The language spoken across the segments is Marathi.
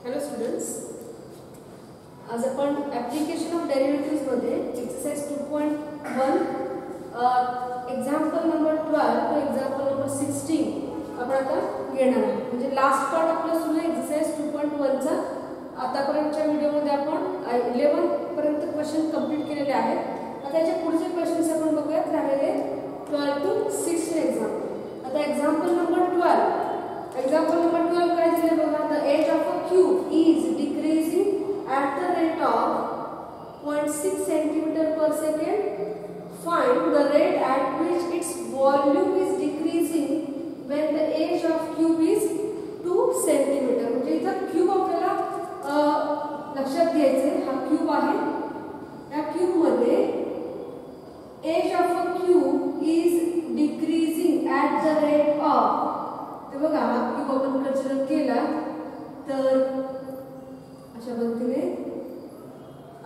Hello students, आज आपण ऍप्लिकेशन ऑफ डेरिव्हेटिव्स मध्ये एक्सरसाइज 2.1 एग्जांपल नंबर 12 तो एग्जांपल नंबर 16 आपण आता घेणार आहोत. म्हणजे लास्ट पार्ट आपला सुरू आहे एक्सरसाइज 2.1 चा. आतापर्यंतच्या व्हिडिओमध्ये आपण 11 पर्यंत क्वेश्चन कंप्लीट केलेले आहेत. आता याच्या पुढचे क्वेश्चन्स आपण बघूयात राहिलेले 12 to 16 एक्झाम्पल. आता एक्झाम्पल नंबर 12 काय दिले बघा. The edge of a cube is decreasing at the rate of 0.6 centimeter per second. Find the rate at which its volume is decreasing when the age of cube is 2 centimeter. म्हणजे इथं क्यूब आपल्याला लक्षात घ्यायचे. हा क्यूब आहे. या क्यूब मध्ये edge of a cube is decreasing at the rate of. ते बघा हा क्यूब आपण कन्सिडर केला तर अशा पद्धतीने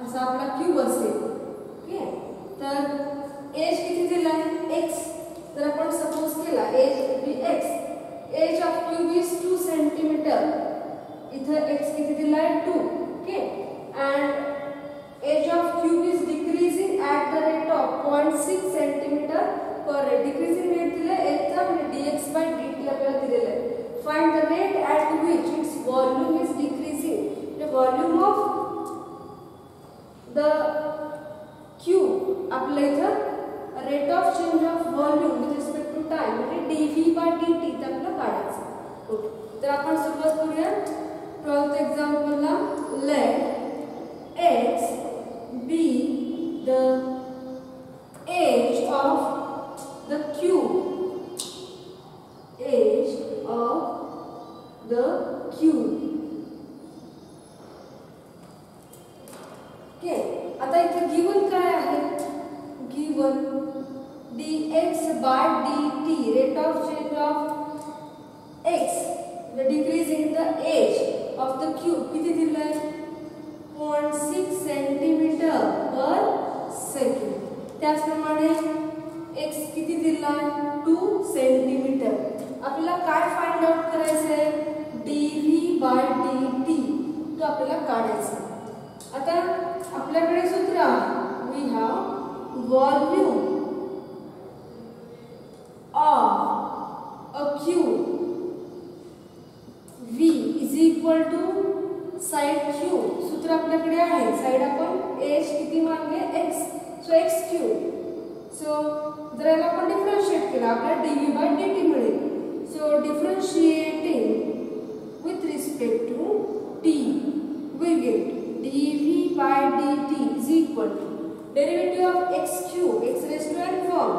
असा आपला क्यूब असेल. ओके, तर एज किती दिला आहे x. जर आपण सपोज केला edge x, edge of cube is 2 centimetre. इथं x किती दिला आहे 2. Okay, and edge of cube is decreasing at the rate of 0.6 centimetre per rate. Decreasing rate दिला h चा म्हणजे dx/dt आपल्याला दिलेला आहे. Find the rate at which its volume is decreasing. The volume of the cube आपल्या इथं rate of change of volume with respect to time म्हणजे dv/dt ते आपल्याला काढायचं. ओके, तर आपण सुरुवात करूया 12th एक्झाम्पलला. let x be the age of the cube. age of the cube. आता इथे गिवन काय आहे. Given dx/dt rate of change of x decreasing the edge of the cube किती दिलं आहे 0.6 सेंटीमीटर पर सेकंड. त्याचप्रमाणे x किती दिला आहे 2 सेंटीमीटर. आपल्याला काय फाइंड आउट करायचं आहे dv/dt तो आपल्याला काढायचा. आता आपल्याकडे सूत्र आहे. We have volume of a cube v is equal to side cube. सूत्र आपल्याकडे आहे. साइड आपण एज किती मानले x, so x cube. So जर याला आपण डिफरन्शिएट केला आपल्याला dv/dt मिळेल. So differentiating with respect to t we get dv/dt is equal to derivative of x cube x raised to n form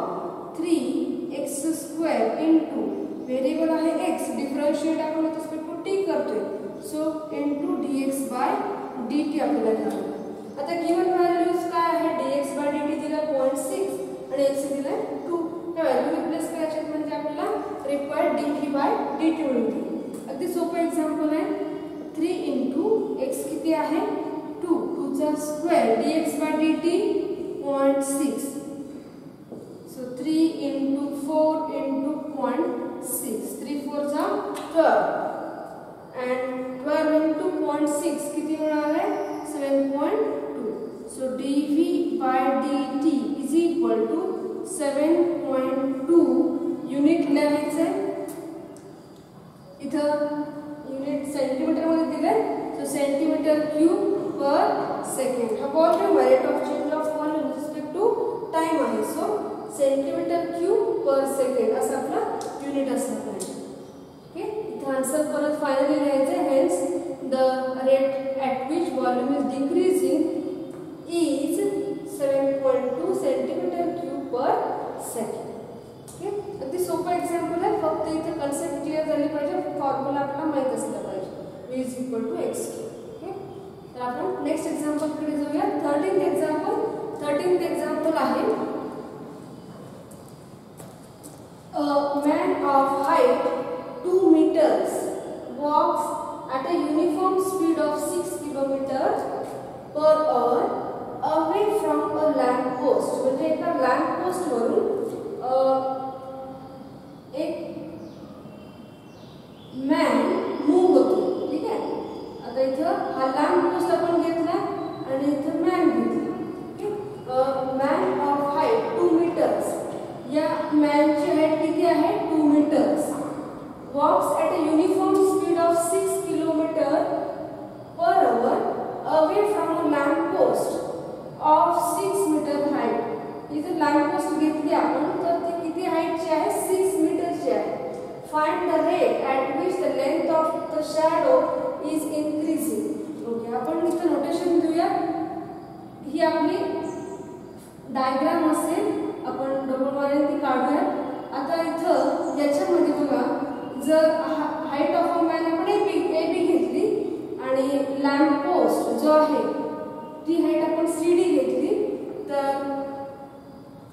3x square into variable आहे x differentiate आपण with respect to t करतोय. सो into dx/dt आपल्याला घ्यावं. आता गिवन व्हॅल्यूज काय आहे dx/dt दिला 0.6 आणि x दिला 2. त्या व्हॅल्यू रिप्लेस करायचे म्हणजे आपल्याला रिक्वायर्ड dv/dt मिळते. अगदी सोपं एक्झाम्पल आहे. 3 into x किती आहे 2 चा square dx/dt 0.6. So 3 into 4 into 0.6 3 4 चा 12 and 12 into 0.6 किती मिळणार आहे 7.2. So dv/dt is equal to 7.2. Unit लिहायचे इथं युनिट सेंटीमीटर मध्ये दिले. So centimetre cube per second. हा व्हॉल्यूम आहे. Rate of change of volume with respect to time आहे. So centimetre cube per second असं आपला युनिट असला पाहिजे. ओके, इथे आन्सर परत फायनली लिहायचे. Hence the rate at which volume is decreasing is 7.2 centimetre cube per second. Okay, अगदी सोपं एक्झाम्पल आहे. फक्त इथे कन्सेप्ट क्लिअर झाली पाहिजे. फॉर्म्युला आपल्याला माहित असला पाहिजे. v is equal to x. Okay, तर आपण नेक्स्ट एक्झाम्पल कडे जाऊया. 13th एक्झाम्पल आहे. A man of height 2 meters walks at a uniform speed of 6 kilometers per hour away from a lamp post. म्हणजे एका लॅम्प पोस्ट वरून एक मॅन मूव्ह होतो. ठीक आहे. आता किती आहे 2 metres. Walks at a uniform speed of 6 kilometre per hour away from a lamp post of 6 metre height. इथे लॅम्प पोस्ट घेतली आपण तर ती किती हाईटची आहे 6 मीटरची आहे. Find the rate at which the length of the shadow is increasing. Okay, आपण इथं नोटेशन देऊया. ही आपली डायग्राम असेल, आपण डबल वायरने ती काढूया. आता इथं याच्यामध्ये बघा, जर हाईट ऑफ अ मॅन आपण ए बी घेतली आणि लॅम्प पोस्ट जो आहे ती हाईट आपण सी डी घेतली, तर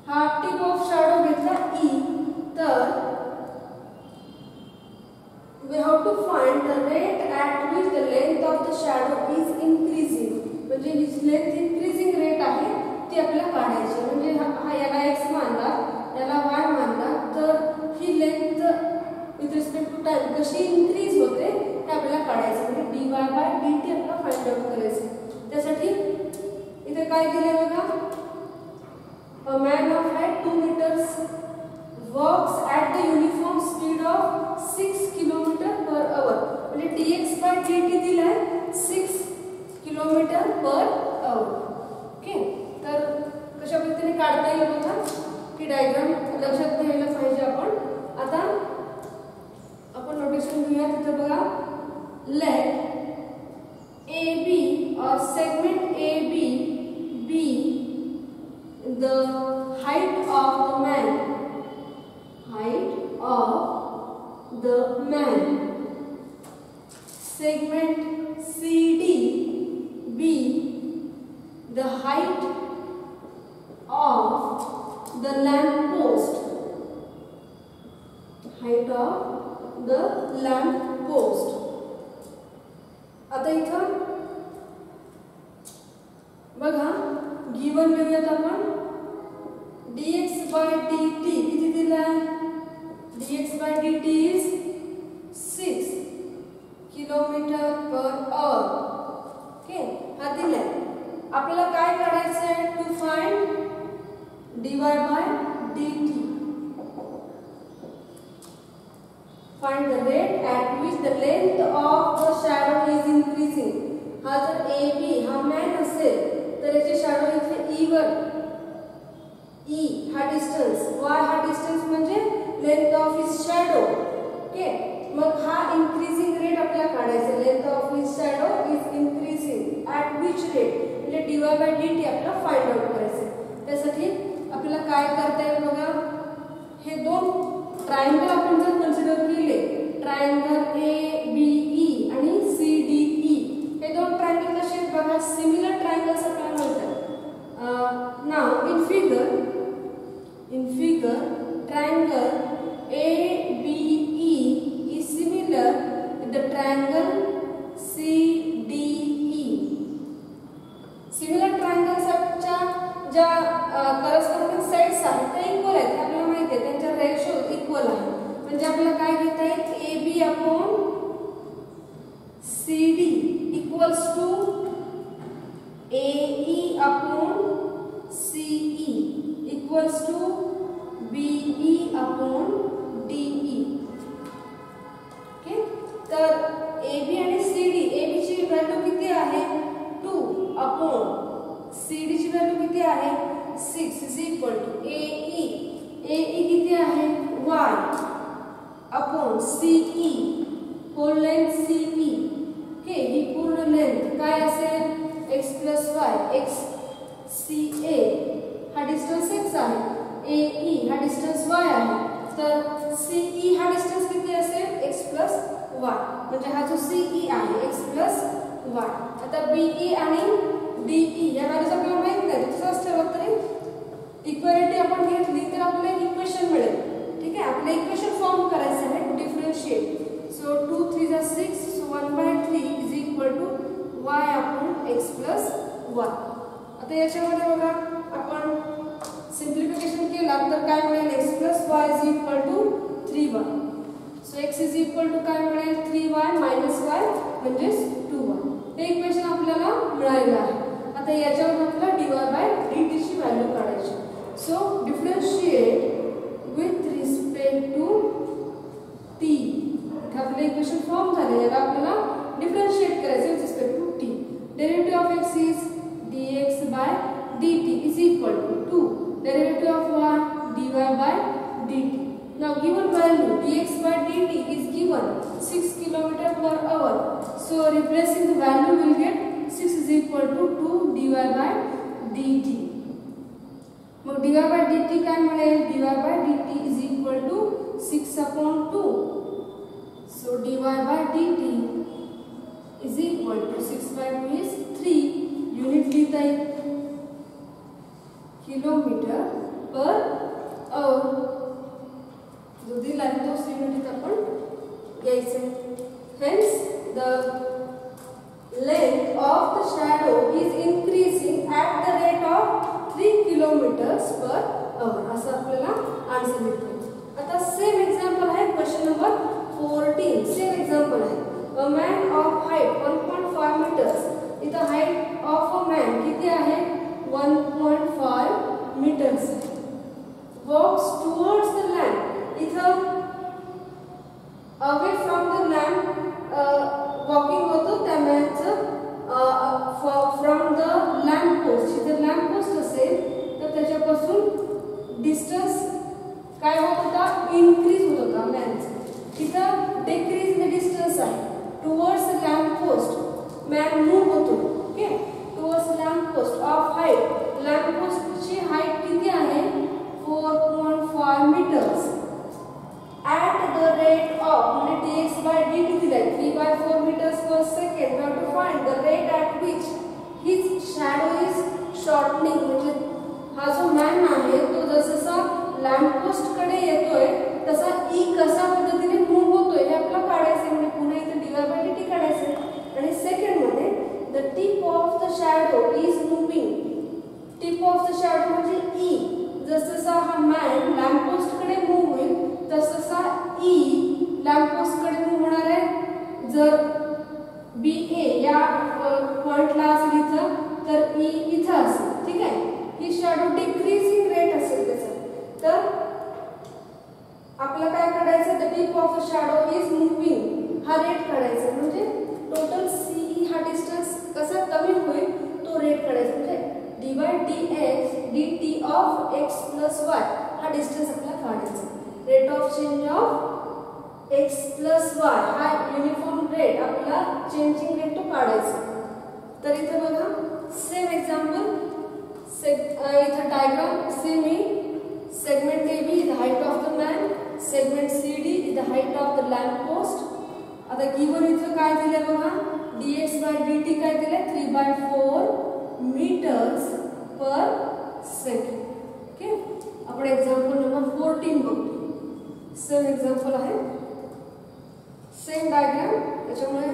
हा टिप ऑफ शॅडो घेतला ई, तर we have to find the rate at which the length of the shadow is increasing. म्हणजे ही लेंथ इन्क्रीजिंग रेट आहे ती आपल्याला काढायची. म्हणजे हा याला x मानला, याला y मानला, तर ही length with respect to time कशी इन्क्रीज होते हे आपल्याला काढायचं. म्हणजे dy by dt आपल्याला फाइंड आउट करायचं. त्यासाठी इथे काय दिलंय बघा, a man of height 2 meters walks at the uniform speed of 6 km per hour. म्हणजे dx by dt दिलाय 6 किलोमीटर पर आवर. ओके, तर कशा पद्धतीने काढता येईल बघा, ही डायग्राम लक्षात घ्यायला पाहिजे आपण. आता आपण नोटेशन घेऊया. तिथे बघा, late A B or segment A B be the height of the man, height of the man. Segment CD be the height of the lamp post. Height of the lamp post. आता इथं बघा, गिवन लिहूयात आपण. dx by dt किती दिलाय, dx by dt is 6 kilometre per hour. Okay, हा दिलाय. आपल्याला काय काढायचं आहे, to find dy by dt. Find the rate at which the length of the shadow is increasing. हा जर ए बी हा मॅन असेल तर याची शॅडो इथे ई वर, ई हा डिस्टन्स, y हा डिस्टन्स म्हणजे length of his shadow. Okay, मग हा इन्क्रीजिंग रेट आपल्याला काढायचा. Length of his shadow is increasing at which rate, म्हणजे dy by dt आपल्याला फाइंड आउट करायचं. त्यासाठी आपल्याला काय करता येईल बघा, हे दोन ट्रायंगल आपण जर कन्सिडर केले, ट्रायंगल ए बी ई आणि सी डी ई, हे दोन ट्रायंगल कसे आहेत बघा, सिमिलर ट्रायंगल्स आपल्याला मिळतात. नाव in figure triangle ABE is similar to the triangle CDE. Similar triangles च्या ज्या करस्पॉन्डिंग साइड्स आहेत त्या इक्वल आहेत, आपल्याला माहिती आहे, त्यांचा रेशो इक्वल आहे. म्हणजे आपल्याला काय घेता येईल, AB upon CD equals to AE upon CE equals to BE upon DE. Okay, तर AB आणि CD, AB ची व्हॅल्यू किती आहे 2 अपॉन CD ची व्हॅल्यू किती आहे 6 is equal to AE. AE किती आहे y upon CE, whole length CE. Okay, ही पूर्ण लेंथ काय असेल x plus y, x CA हा डिस्टन्स x आहे, AE हा डिस्टन्स y आहे, तर CE हा डिस्टन्स किती असेल x प्लस y. म्हणजे हा जो CE आहे x प्लस y. आता BE आणि DE या व्हॅल्यूज आपल्याला माहित नाही, तसंच ठेवलं तरी इक्वॅलिटी आपण घेतली तर आपल्याला इक्वेशन मिळेल. ठीक आहे, आपल्याला इक्वेशन फॉर्म करायचं आहे टू डिफरन्शिएट. सो 2 3 जा 6, so 1/3 is equal to y upon x plus y. आता याच्यामध्ये बघा आपण सिम्प्लिफिकेशन केला तर काय मिळेल, x plus y is equal to 3y. So x is equal to काय मिळेल 3y मायनस y म्हणजे 2y. हे इक्वेशन आपल्याला मिळालेलं आहे. आता याच्यावर आपल्याला dy बाय dt ची व्हॅल्यू काढायची. So differentiate with respect to this is dx by dt is equal to derivative of what? Dy by dt. Now given value dx by dt is given 6 km per hour. So replacing the value will get 6 is equal to 2 dy by dt. मग dy by dt काय मिळेल? dy by dt is equal to 6 upon 2. So dy by dt is equal to 6 by 2 is 3. Unit लिहिता येईल किलोमीटर पर आवर. जो दिला आहे तोच युनिट आपण घ्यायचा. Hence the length of the shadow is increasing at the rate of 3 kilometers per hour. असं आपल्याला आन्सर मिळतो. आता सेम एक्झाम्पल आहे क्वेश्चन नंबर 14. सेम एक्झाम्पल आहे. A man of height 1.5 metres. इथं हाईट ऑफ अ मॅन किती आहे? 1.5 metres. Walks towards the lamp. इथं away from the lamp walking होतो त्या मॅनचं फ्रॉम द लॅम्प पोस्ट. जिथे लॅम्प पोस्ट असेल तर त्याच्यापासून डिस्टन्स काय होत होता? इनक्रीज होत होता मॅनचा. तिथं डिक्रीज द डिस्टन्स आहे. Towards the lamp post man move होतो. Okay, towards lamp post of height. Lamp पोस्टची हाईट किती आहे? 4.5 metres. at the rate of म्हणजे dx by dt दिलाय 3/4 meters per second. We have to find the rate at which his shadow is shortening. म्हणजे हा जो मॅन आहे तो जसा लॅम्प पोस्ट कडे येतोय तसा ई कसा पद्धतीने मूव्ह होतोय हे आपल्याला काढायचं. म्हणजे पुन्हा इथे dy by dt काढायचं. आणि सेकंड मध्ये the tip of the shadow is moving. tip of the shadow म्हणजे ई. जसं हा मॅन लॅम्प पोस्ट कडे मूव्ह होईल तसा ई लॅम्प पोस्ट कडे मूव्ह होणार आहे. जर बी ए या पॉइंटला असेल इथं तर ई इथं असेल. ठीक आहे, ही शॅडो डिक्रीजिंग रेट असेल त्याचा. तर आपल्याला काय काढायचं? The tip of the shadow is moving. हा रेट काढायचा. म्हणजे टोटल सी हा डिस्टन्स कसा कमी होईल तो रेट काढायचा. म्हणजे dy dx dt of x plus y हा डिस्टन्स आपल्याला काढायचा. Rate of change of x plus y हा युनिफॉर्म रेट आपल्याला चेंजिंग रेट तो काढायचा. तर इथे बघा सेम एक्झाम्पल. इथं डायग्राम सेम आहे. Segment AB is the height of the man. Segment CD is the height of the lamp post. आता गिवन इथं काय दिलंय बघा? dx by dt काय दिलंय? 3/4 meters per second. ओके, आपण एक्झाम्पल नंबर 14 बघतो. सेम एक्झाम्पल आहे. Same diagram. त्याच्यामुळे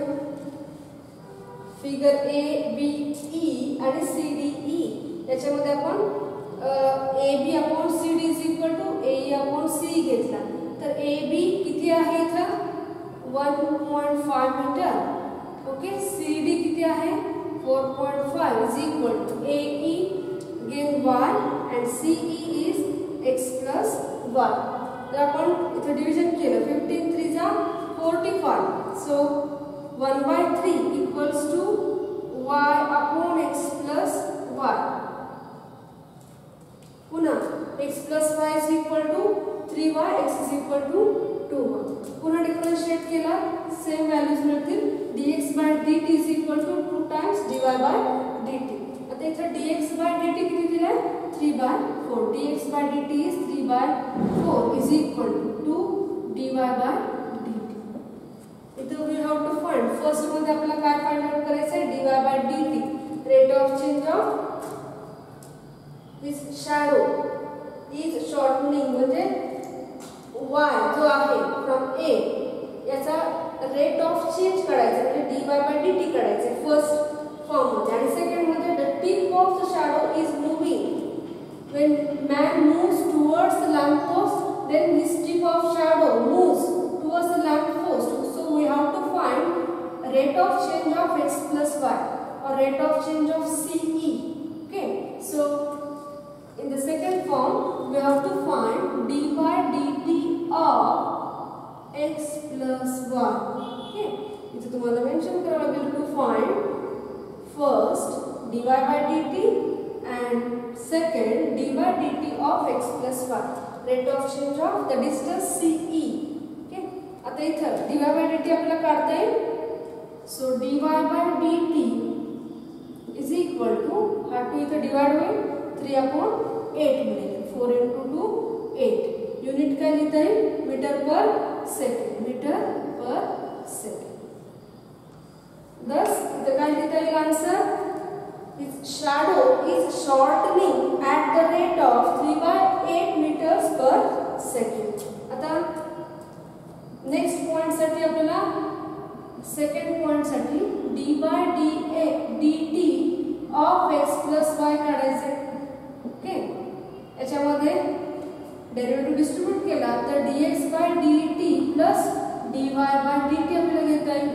फिगर A B E आणि C D E याच्यामध्ये आपण AB upon CD is equal to AE upon C घेतला. तर AB किती आहे इथं? 1.5 मीटर. ओके, CD किती आहे? 4.5 is equal to AE again y and CE is x plus y. तर आपण इथे डिव्हिजन केलं. 15 3 जा 45. So 1/3 equals to y upon x plus y. पुन्हा x plus y is equal to 3y, x is equal to 2y. पुन्हा डिफरन्शिएट केला सेम व्हॅल्यूज मिळतील. dx by dt is equal to 2 times dy by dt. आता इथे dx by dt किती दिलाय? 3/4. dx by dt is 3/4 is equal to 2 dy by dt. इथे we have to find first मध्ये आपल्याला काय फाइंड आउट करायचं आहे? dy by dt. Rate of change of this shadow is shortening म्हणजे y जो आहे फ्रॉम a याचा रेट ऑफ चेंज काढायचा. म्हणजे dy by dt काढायचे फर्स्ट फॉर्म मध्ये. आणि सेकंड मध्ये the tip of the shadow is moving. when man moves towards the lamp post then this tip of shadow moves towards the lamp post. So we have to find rate of change of x plus y or rate of change of CE. Okay, so in the second form we have to find dy by dt of x plus y. Okay, इथे तुम्हाला मेंशन करावं लागेल to find first dy by dt and second dy by dt of x plus y. Rate of change of the distance CE. Okay. आता इथं dy by dt आपल्याला काढता येईल. So dy by dt is equal to हा 2 इथं डिवाइड होईल 3/8 मिळेल. 4 into 2 8. युनिट काय लिहिता येईल metre per second. Metre per second. Thus, the काय लिहिता येईल answer. Its shadow is shortening at the rate of 3/8 meters per second. आता नेक्स्ट पॉइंट साठी आपल्याला सेकंड पॉइंट साठी dy dt of x plus y काढायचे. ओके. याच्यामध्ये डेरिव्हेटिव्ह डिस्ट्रीब्यूट केला तर dx by dt plus dy by dt आपल्याला घेता येईल.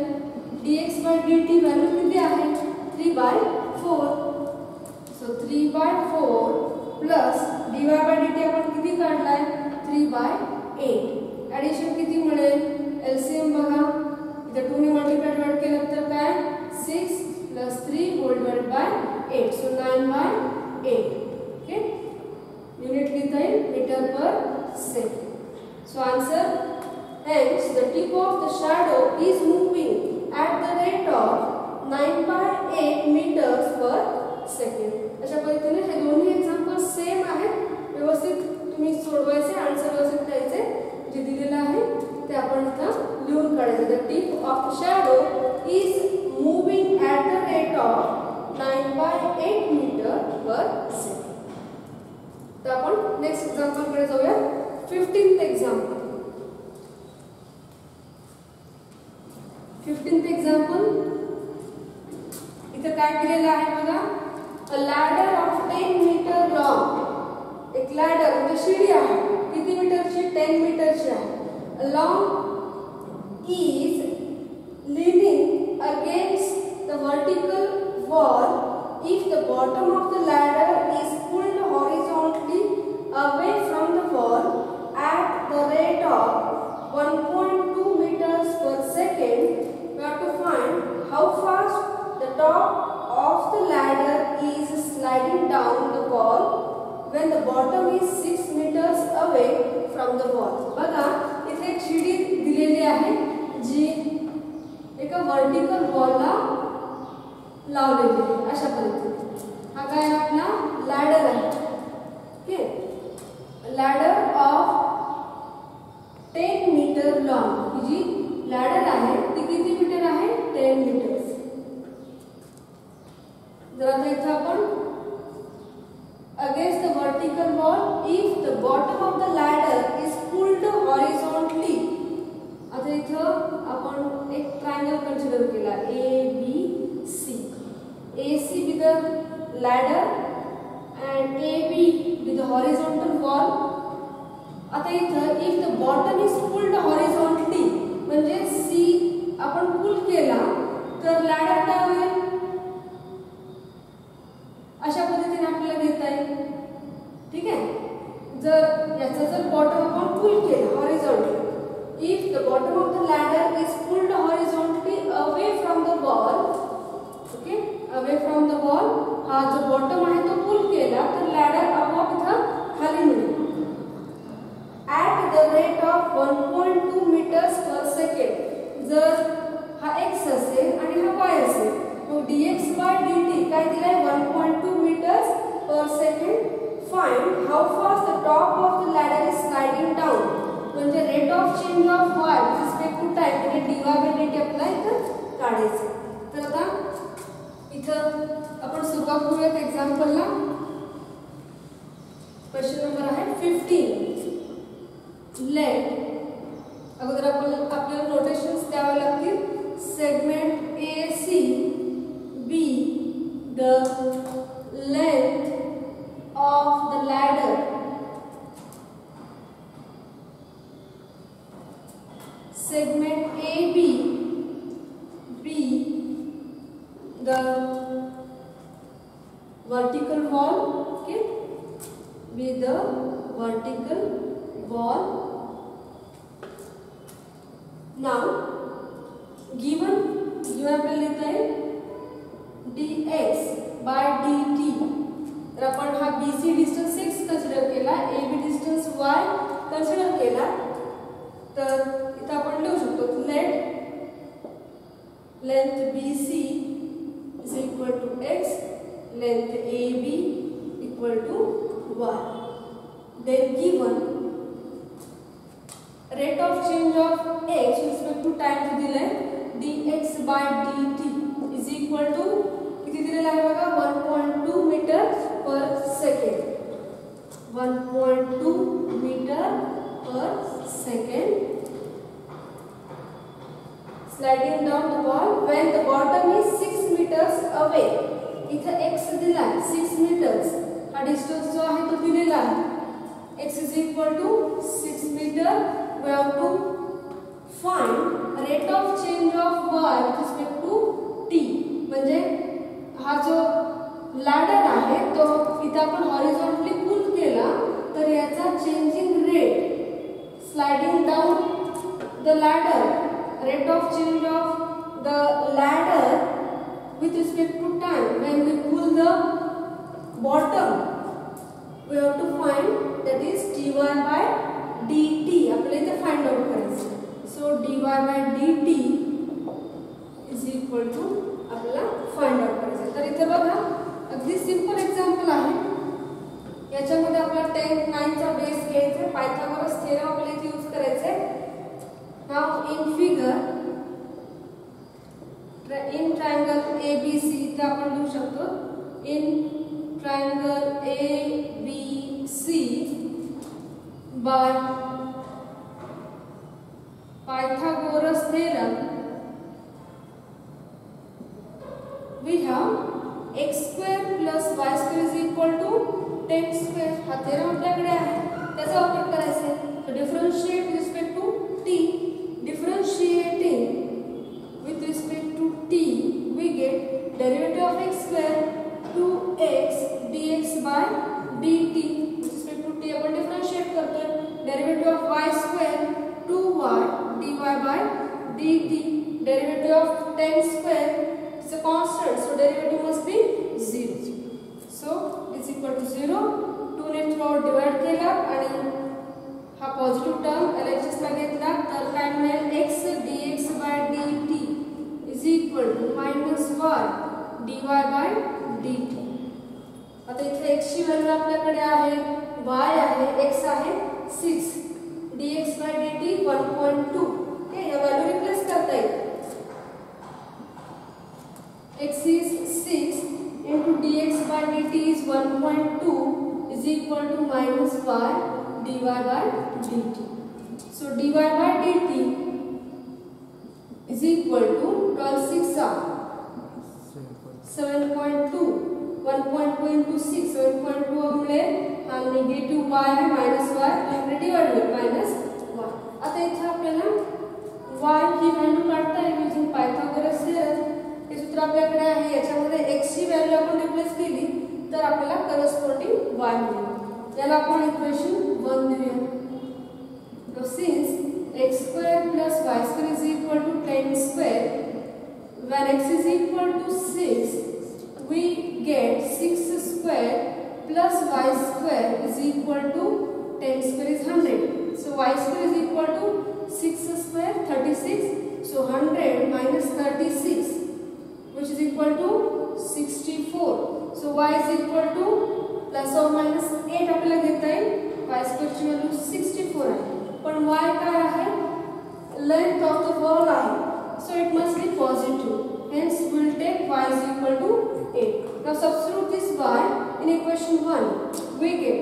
dx by dt व्हॅल्यू किती आहे 3/4. So 3/4 plus dy by dt आपण किती काढलाय 3/8. ॲडिशन किती मिळेल एलसीएम बघा इथे 2 ने मल्टिप्लाय डिवाइड केलं तर काय 6 plus 3 whole divided by 8. So 9/8. Okay. Unit लिहिता येईल metre per second. So answer. Hence the tip of the shadow is moving at the rate of 9/8 meters per second. अशा पद्धतीने हे दोन्ही एक्झाम्पल सेम आहेत. व्यवस्थित तुम्ही सोडवायचे आन्सर व्यवस्थित द्यायचे. जे दिलेलं आहे ते आपण इथं लिहून काढायचं. The tip of the shadow is moving at the rate of 9/8 meter per second. तर आपण नेक्स्ट एक्झाम्पल कडे जाऊया. 15th example. 15th एक्झाम्पल इथं काय दिलेलं आहे बघा. A ladder of 10 meter long. एक लॅडर म्हणजे शिडी आहे. किती मीटरची 10 मीटरची आहे. Along is leaning against the vertical wall if the bottom of the ladder is pulled horizontally away from the wall at the rate of 1.2 meters per second. We have to find how fast the top of the ladder is sliding down the wall when the bottom is 6 meters away from the wall. बघा इथे एक शिडी दिलेली आहे जी एका वर्टिकल वॉलला लावलेली आहे. अशा पद्धतीने हा काय आपला लॅडर आहे. Okay. Ladder of 10 metre long. ही जी लॅडर आहे ती किती मीटर आहे 10 मीटर्स. जर आता इथं आपण against the vertical wall if the bottom of the ladder is pulled horizontally. आता इथं आपण एक ट्रायंगल कन्सिडर केला ABC. AC with the ladder and AB with the horizontal wall. आता इथं if the bottom is pulled horizontally म्हणजे C आपण पुल केला तर लॅडर काय होईल अशा पद्धतीने आपल्याला घेता येईल. ठीक आहे. जर बॉटम आपण पुल केला horizontally if the bottom of the ladder is pulled horizontally away from the wall. Okay. Away from the wall हा जो बॉटम आहे तो पुल केला तर लॅडर आपोआप इथं खाली मिळेल at the rate of 1.2 meters per second. जर हा x असेल आणि हा y असेल मग dx by dt काय दिलाय 1.2 meters per second. Find how fast the top of the ladder is sliding down. म्हणजे rate of change of y with respect to time म्हणजे dy by dt आपल्याला इथं काढायचं. तर आता इथं आपण सुरुवात करूयात एक्झाम्पलला. क्वेश्चन नंबर आहे 15. लेट अगोदर आपल्याला नोटेशन्स द्यावे लागतील. Segment AC be the length of the ladder. Segment AB be the vertical wall. Okay, be the vertical wall. Now given you have to लेता है dx बाय dt. तर आपण हा BC डिस्टन्स x कन्सिडर केला, AB डिस्टन्स y कन्सिडर केला. तर इथं आपण लिहू शकतो length BC is equal to x, length AB equal to y. Then given rate of change of x with respect to time दिले dx by dt is equal to किती दिलेला आहे बघा 1.2 metre per second. 1.2 metre per second. Sliding down the ball when the bottom is 6 meters away. इथं x दिला आहे 6 meters. हा डिस्टन्स जो आहे तो दिलेला आहे. x is equal to 6 meter. We have to find rate of change of y with respect to t. म्हणजे हा जो लॅडर आहे तो इथं आपण हॉरिझॉन्टली पुल केला तर याचा changing rate sliding down the ladder, rate of change of the ladder with respect to time when we pull the bottom, we have to find that is dy by dt. आपल्याला इथे फाइंड आउट करायचं. So dy by dt is equal to आपल्याला फाइंड आउट करायचं. तर इथे बघा अगदी सिंपल एक्झाम्पल आहे. याच्यामध्ये आपल्याला 10th 9th चा बेस घ्यायचा. पायथागोरस थेरम आपल्याला इथे यूज करायचा आहे. Now in figure, in triangle ABC इथे आपण लिहू शकतो in triangle ABC by Pythagoras theorem we have x square plus y square is equal to 10 square. हा theorem आपल्याकडे आहे त्याचा वापर करायचा आहे. So differentiate with respect to t. Differentiating with respect to t, we get derivative of x square 2x dx by dt. With respect to t upon differentiate करते हैं. Derivative of y square 2y dy by dt. Derivative of 10 square is a constant, so derivative must be 0. So is equal to 0. 2 ने throughout divide केला आणि हा पॉझिटिव्ह टर्म LHS ला घेतला तर काय मिळेल x dx by dt is equal to minus y dy by dt. आता इथे x ची व्हॅल्यू आपल्याकडे आहे, y आहे, x आहे 6, dx by dt 1.2. ओके, या व्हॅल्यू रिप्लेस करता येईल. x is 6 into dx by dt is 1.2 is equal to minus y dy by dt. So dy by dt is equal to 12 6 7.2. 1.2 into 6 7.2 हमले हा निगेटिव्ह y आहे मायनस y आणि डिवाइड होईल मायनस y. आता इथे आपल्याला y ही व्हॅल्यू काढता येईल यूजिंग पायथागोरस थेरम. हे सूत्र आपल्याकडे आहे. याच्यामध्ये x ची व्हॅल्यू आपण रिप्लेस केली तर आपल्याला करस्पॉन्डिंग y मिळेल. याला आपण इक्वेशन 1 देऊया. Now since x square plus y square is equal to 10 square, when x is equal to 6, we get 6 square plus y square is equal to 10 square is 100. So y square is equal to 6 square 36. So 100 minus 36 which is equal to 64. So y is equal to plus or minus 8 आपल्याला घेता येईल. y square ची व्हॅल्यू 64 आहे. पण y काय आहे? लेंथ ऑफ द बॉल आहे. So it must be positive. Hence we will take y is equal to 8. Now substitute this y in equation 1. We get.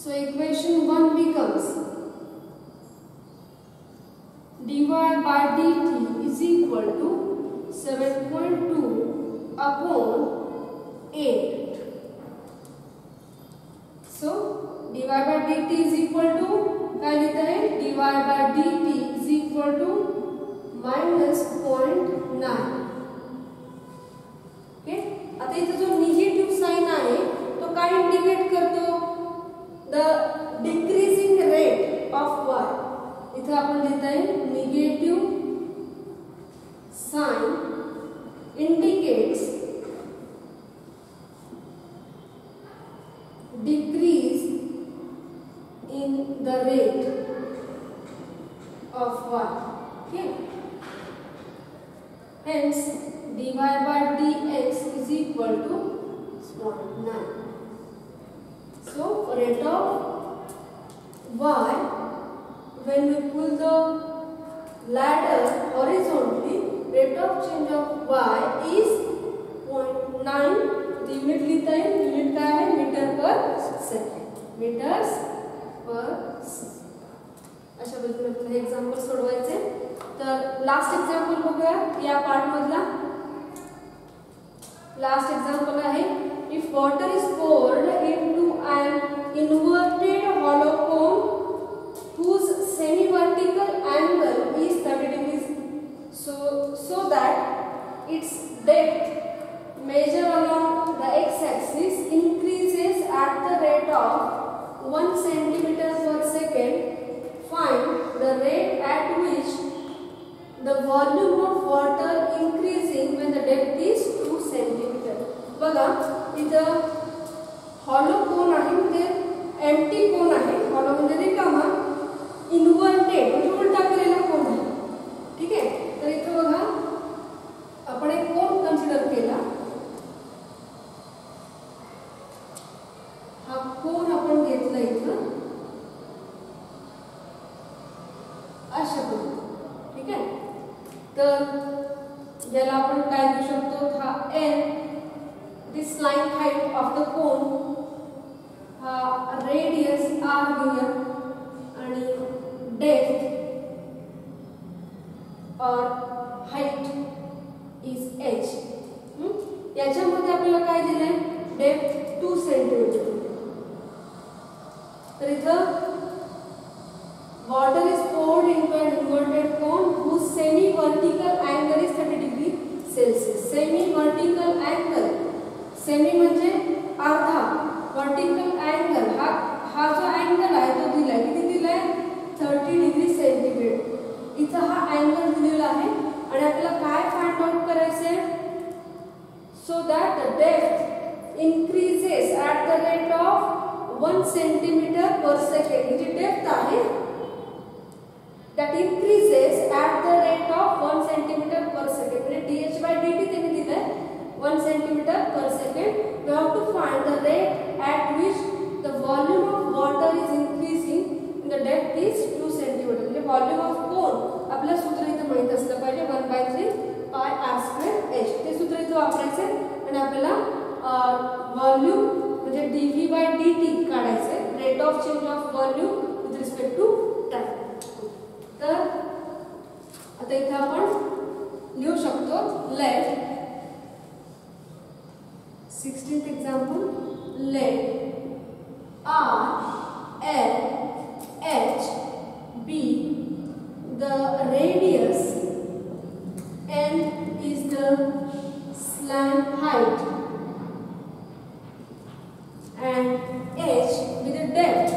So equation 1 becomes dy by dt is equal to 7.2 upon 8. So dy by dt is equal to काय लिखता है dy by dt is equal to minus 0.9. Okay, आता इथे जो निगेटिव्ह साइन आहे तो काय इंडिकेट करतो? The decreasing rate of y. इथे आपण लिहित आहे negative sign indicates of y. Okay. Hence dy by dx is equal to 0.9. So rate of y, when we pull the ladder horizontally, rate of change of y is 0.9. the unit लिखता है, यूनिट का है मीटर पर सेकंड, मीटर्स पर सेकंड. अशा पद्धतीने आपल्याला हे एक्झाम्पल सोडवायचे. तर लास्ट एक्झाम्पल बघूया या पार्ट मधला. लास्ट एक्झाम्पल आहे, if water is poured into an inverted hollow cone whose semi-vertical angle is 30 degrees, so that its depth measured along the x-axis increases at the rate of 1 centimeter per second. Find the rate at which the volume of water increasing when the depth is 2 centimeter. बघा इथं हॉलो कोन आहे, म्हणजे एम्प्टी कोन आहे. हॉलो म्हणजे रिकामा, इन्व्हर्टेड म्हणजे उलटा केलेला कोन आहे. ठीक आहे. तर इथं बघा आपण एक कोन कन्सिडर केला. हा कोन आपण घेतला इथं अशा पद्धतीने. ठीक आहे. तर याला आपण काय घेऊ शकतो, हा n, this line height of the cone, हा radius r घेऊया आणि depth or height is h. याच्यामध्ये आपल्याला काय दिलंय, डेप्थ 2 सेंटीमीटर. तर इथं water is poured into an inverted cone whose semi-vertical angle is 30 degree Celsius. Semi-vertical angle, semi म्हणजे अर्धा, vertical angle हा जो अँगल आहे तो दिलाय, किती दिलाय, 30 डिग्री सेंटीग्रेड. इथं हा अँगल दिलेला आहे आणि आपल्याला काय फाइंड आउट करायचंय, so that the depth increases at the rate of 1 centimeter per second. G depth आहे that increases at the rate of 1 centimeter per second. म्हणजे dh by dt त्यांनी दिलंय 1 centimeter per second. We have to find the rate at which the volume of water is increasing and the depth is 2 centimeter. म्हणजे volume of cone आपल्याला सूत्र इथं माहित असलं पाहिजे, 1/3 pi r square h. ते सूत्र इथं वापरायचे आणि आपल्याला व्हॉल्यूम म्हणजे dv by dt काढायचे, rate of change of volume with respect to time. तर आता इथे आपण लिहू शकतो, let 16th example, let r, l, h be the radius, n is the slant height and h be the depth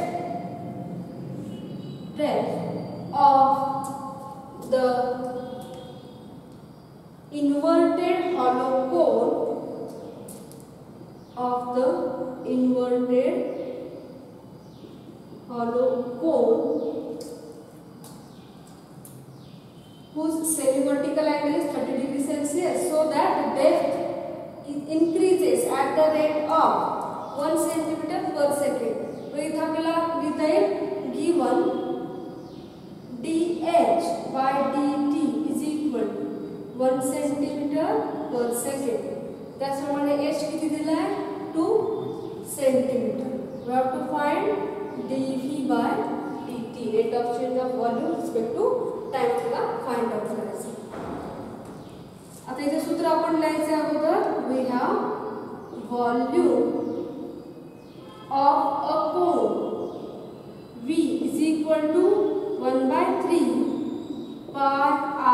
of the inverted hollow cone whose semi-vertical angle is 30 degrees Celsius, so that the depth increases at the rate of 1 centimeter per second. तो इथे आपल्याला लिहिता येईल given dh by dt is equal to 1 centimeter per second. त्याचप्रमाणे h किती दिला आहे, 2 centimeter. We have to find dv by dt, rate of change of volume with respect to time ला find out करायचं. आता इथे सूत्र आपण लिहायचे अगोदर, we have volume of a cone v is equal to 1/3 pi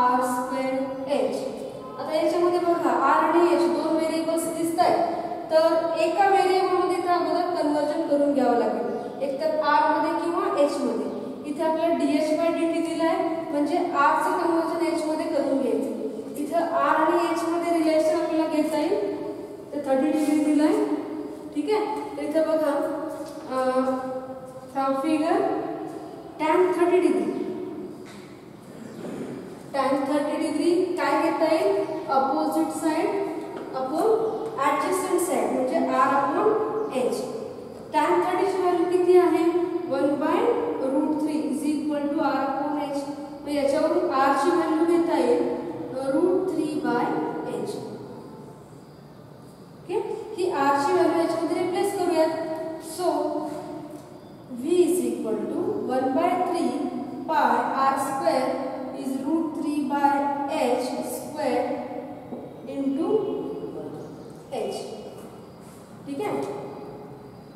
r square h. आता याच्यामध्ये बघा r आणि h दोन व्हेरिएबल्स दिसतात, तर एका व्हेरिएबल मध्ये इथे अगोदर कन्वर्जन करून घ्यावं लागेल, एक तर r मध्ये किंवा h मध्ये. इथे आपल्याला dh by dt दिलाय, म्हणजे r चे कन्वर्जन h मध्ये करून घ्यायचे. इथे r आणि h मध्ये रिलेशन आपल्याला घेता येईल, तर 30 डिग्री दिलाय. ठीक आहे. तर इथे बघा फ्रॉम फिगर tan 30 डिग्री लिहिता येईल opposite side upon adjacent side म्हणजे r अपॉन h. tan 30 ची व्हॅल्यू किती आहे 1/√3 is equal to r upon h. मग याच्यावरून r ची व्हॅल्यू घेता येईल √3/h. ओके, ही r ची व्हॅल्यू याच्यामध्ये रिप्लेस करूयात. So v is equal to 1/3 pi r square is √3/h square into h. ठीक आहे.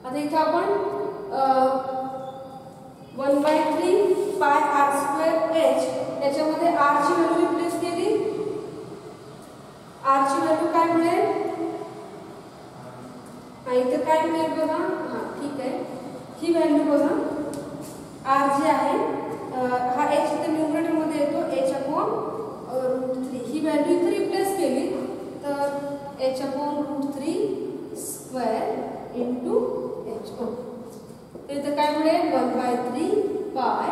आता इथे आपण 1/3 pi r स्क्वेअर h याच्यामध्ये r ची व्हॅल्यू रिप्लेस केली. r ची व्हॅल्यू काय मिळेल इथे काय मिळेल बघा. हां ठीक आहे, ही व्हॅल्यू बघा r जी आहे हा h इथे न्यूमरेटर मध्ये येतो h अपॉन √3. ही व्हॅल्यू इथे रिप्लेस केली तर h upon √3 square into h. तर इथे काय मिळेल 1/3 पाय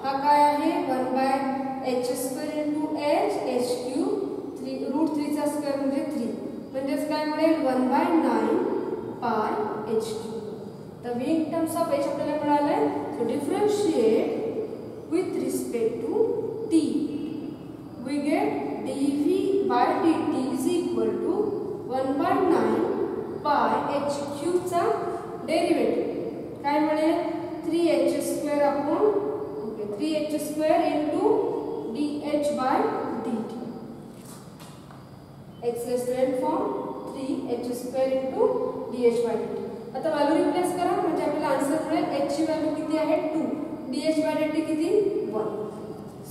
हा काय आहे 1/h square into h h cube √3 चा स्क्वेअर म्हणजे 3 म्हणजेच काय मिळेल 1/9 पाय h क्यूब. तर v in terms of h आपल्याला मिळालंय. So differentiate with respect to t we get dv by dt is equal to 1/9 pi h cube चा डेरिवेटिव काय मिळेल 3h square upon 3h square into dh by dt x less than form 3h square into dh by dt. आता व्हॅल्यू रिप्लेस करा म्हणजे आपल्याला आन्सर मिळेल h ची व्हॅल्यू किती आहे 2 dh by dt किती 1.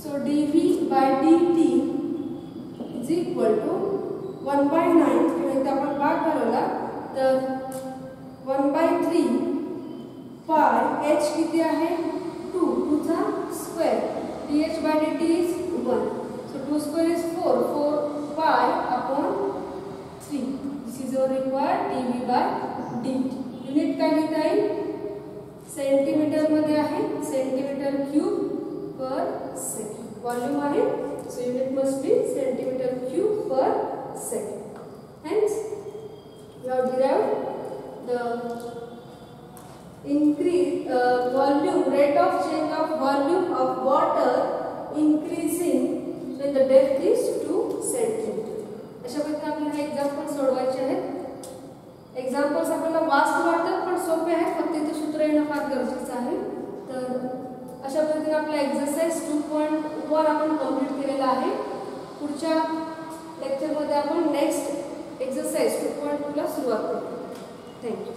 So dv by dt is equal to 1/9 किंवा इथे आपण भाग घालवला तर 1/3 pi h किती आहे 2 चा square dh by dt is 1. So 2 square is 4 pi upon 3. This is your required dv by dt. Unit काय लिहिता येईल सेंटीमीटर मध्ये आहे centimetre cube per second. Volume आहे so unit must be centimetre cube per second. Hence we have derived the increase volume rate of change of volume of water increasing when the depth is 2 centimeter. अशा प्रकारे आपल्याला एक्झाम्पल सोडवायचे आहेत. एक्झाम्पल्स आपल्याला वास्ट वाटतात पण सोपे आहेत, फक्त इथे सूत्र येणं फार गरजेचं आहे. तर अशा पद्धतीने आपला एक्सरसाइज 2.1 आपण कंप्लीट केलेला आहे. पुढच्या लेक्चरमध्ये आपण नेक्स्ट एक्सरसाइज 2.2 ला सुरुवात करू. थँक्यू.